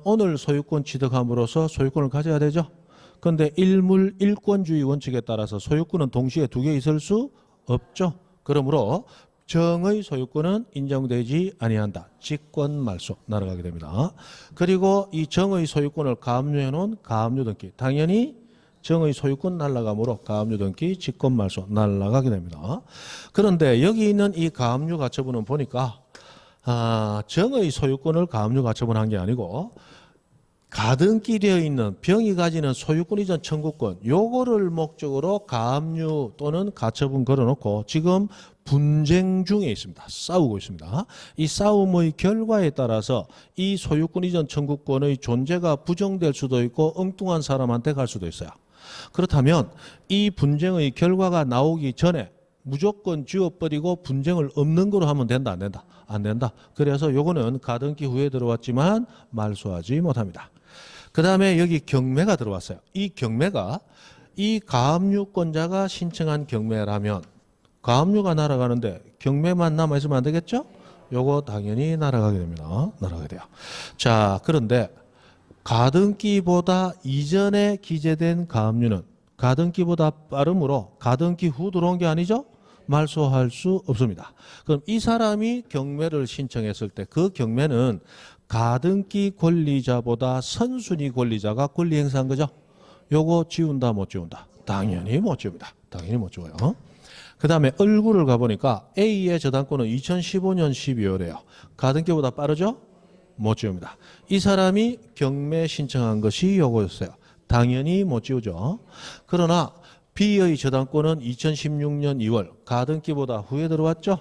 Speaker 1: 오늘 소유권 취득함으로써 소유권을 가져야 되죠. 그런데 일물 일권주의 원칙에 따라서 소유권은 동시에 두 개 있을 수 없죠. 그러므로 정의 소유권은 인정되지 아니한다. 직권 말소 날아가게 됩니다. 그리고 이 정의 소유권을 가압류해 놓은 가압류 등기 당연히 정의 소유권 날아가므로 가압류 등기 직권 말소 날아가게 됩니다. 그런데 여기 있는 이 가압류 가처분은 보니까 정의 소유권을 가압류 가처분한 게 아니고 가등기 되어 있는 병이 가지는 소유권 이전 청구권 요거를 목적으로 가압류 또는 가처분 걸어놓고 지금 분쟁 중에 있습니다. 싸우고 있습니다. 이 싸움의 결과에 따라서 이 소유권 이전 청구권의 존재가 부정될 수도 있고 엉뚱한 사람한테 갈 수도 있어요. 그렇다면 이 분쟁의 결과가 나오기 전에 무조건 지워버리고 분쟁을 없는 거로 하면 된다 안 된다? 안 된다. 그래서 요거는 가등기 후에 들어왔지만 말소하지 못합니다. 그 다음에 여기 경매가 들어왔어요. 이 경매가 이 가압류권자가 신청한 경매라면 가압류가 날아가는데 경매만 남아있으면 안 되겠죠? 요거 당연히 날아가게 됩니다. 날아가게 돼요. 자, 그런데 가등기보다 이전에 기재된 가압류는 가등기보다 빠름으로 가등기 후 들어온 게 아니죠? 말소할 수 없습니다. 그럼 이 사람이 경매를 신청했을 때 그 경매는 가등기 권리자보다 선순위 권리자가 권리 행사한 거죠. 요거 지운다 못 지운다? 당연히 못 지웁니다. 당연히 못 지워요. 그 다음에 을구를 가보니까 A의 저당권은 2015년 12월에요. 가등기보다 빠르죠? 못 지웁니다. 이 사람이 경매 신청한 것이 요거였어요. 당연히 못 지우죠. 그러나 B의 저당권은 2016년 2월 가등기보다 후에 들어왔죠.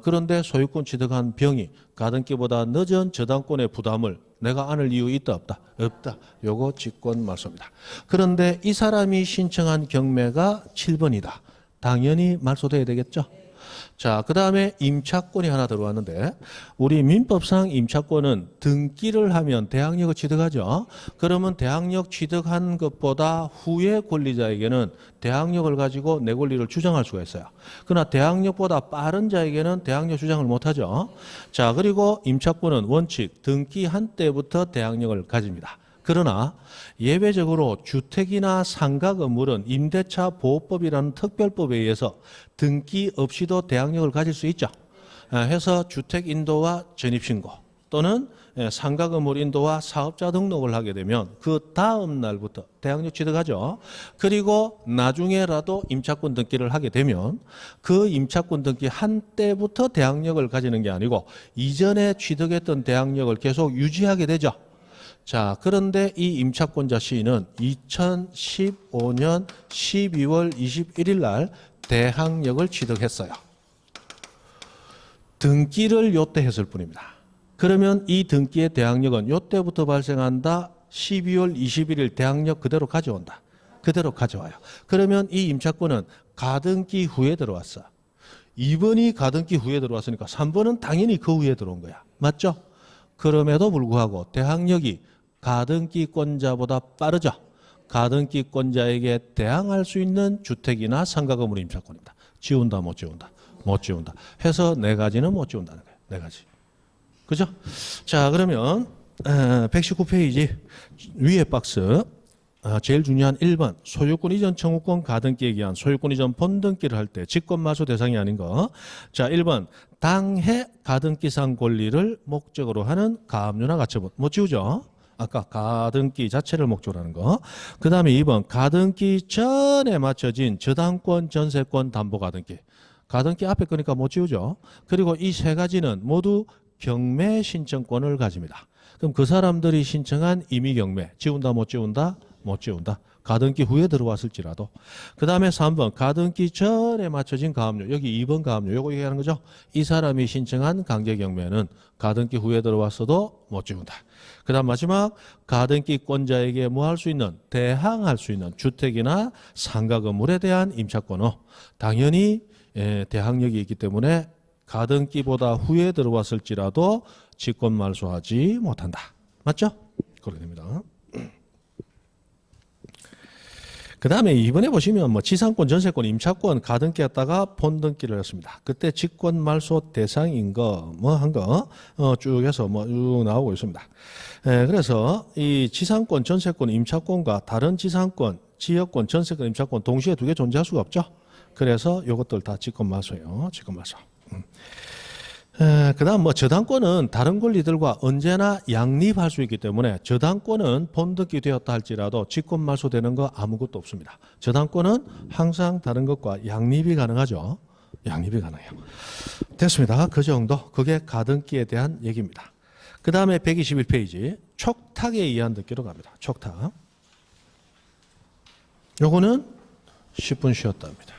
Speaker 1: 그런데 소유권 취득한 병이 가등기보다 늦은 저당권의 부담을 내가 안을 이유 있다 없다? 없다. 요거 직권 말소입니다. 그런데 이 사람이 신청한 경매가 7번이다. 당연히 말소돼야 되겠죠. 자, 그 다음에 임차권이 하나 들어왔는데 우리 민법상 임차권은 등기를 하면 대항력을 취득하죠. 그러면 대항력 취득한 것보다 후에 권리자에게는 대항력을 가지고 내 권리를 주장할 수가 있어요. 그러나 대항력보다 빠른 자에게는 대항력 주장을 못하죠. 자, 그리고 임차권은 원칙 등기한 때부터 대항력을 가집니다. 그러나 예외적으로 주택이나 상가 건물은 임대차 보호법이라는 특별법에 의해서 등기 없이도 대항력을 가질 수 있죠. 해서 주택 인도와 전입신고 또는 상가 건물 인도와 사업자 등록을 하게 되면 그 다음 날부터 대항력 취득하죠. 그리고 나중에라도 임차권 등기를 하게 되면 그 임차권 등기 한 때부터 대항력을 가지는 게 아니고 이전에 취득했던 대항력을 계속 유지하게 되죠. 자, 그런데 이 임차권자 시인은 2015년 12월 21일 날 대항력을 취득했어요. 등기를 요때 했을 뿐입니다. 그러면 이 등기의 대항력은 요때부터 발생한다. 12월 21일 대항력 그대로 가져온다. 그대로 가져와요. 그러면 이 임차권은 가등기 후에 들어왔어. 2번이 가등기 후에 들어왔으니까 3번은 당연히 그 후에 들어온 거야. 맞죠? 그럼에도 불구하고 대항력이 가등기권자보다 빠르죠. 가등기권자에게 대항할 수 있는 주택이나 상가 건물 임차권입니다. 지운다 못 지운다? 못 지운다. 해서 네 가지는 못 지운다는 거예요. 네 가지. 그죠? 자, 그러면 119페이지 위에 박스 제일 중요한 1번 소유권 이전 청구권 가등기에 의한 소유권 이전 본등기를 할 때 직권말소 대상이 아닌 거. 자, 1번 당해 가등기상 권리를 목적으로 하는 가압류나 가처분 못 지우죠. 아까 가등기 자체를 목적으로 하는 거. 그 다음에 2번 가등기 전에 맞춰진 저당권 전세권 담보 가등기. 가등기 앞에 거니까 못 지우죠. 그리고 이 세 가지는 모두 경매 신청권을 가집니다. 그럼 그 사람들이 신청한 임의 경매 지운다 못 지운다? 못 지운다. 가등기 후에 들어왔을지라도. 그 다음에 3번 가등기 전에 맞춰진 가압류. 여기 2번 가압류. 요거 얘기하는 거죠. 이 사람이 신청한 강제경매는 가등기 후에 들어왔어도 못 지운다. 그 다음 마지막 가등기권자에게 뭐 할 수 있는 대항할 수 있는 주택이나 상가 건물에 대한 임차권은 당연히 대항력이 있기 때문에 가등기보다 후에 들어왔을지라도 직권말소하지 못한다. 맞죠? 그렇게 됩니다. 그 다음에 이번에 보시면 뭐 지상권, 전세권, 임차권, 가등기했다가 본등기를 했습니다. 그때 직권말소 대상인 거, 뭐 한 거, 쭉 해서 뭐 쭉 나오고 있습니다. 그래서 이 지상권, 전세권, 임차권과 다른 지상권, 지역권, 전세권, 임차권 동시에 두 개 존재할 수가 없죠. 그래서 이것들 다 직권말소예요. 직권말소. 그 다음 뭐 저당권은 다른 권리들과 언제나 양립할 수 있기 때문에 저당권은 본등기 되었다 할지라도 직권말소되는 거 아무것도 없습니다. 저당권은 항상 다른 것과 양립이 가능하죠. 양립이 가능해요. 됐습니다. 그 정도. 그게 가등기에 대한 얘기입니다. 그 다음에 121페이지 촉탁에 의한 등기로 갑니다. 촉탁. 요거는 10분 쉬었답니다.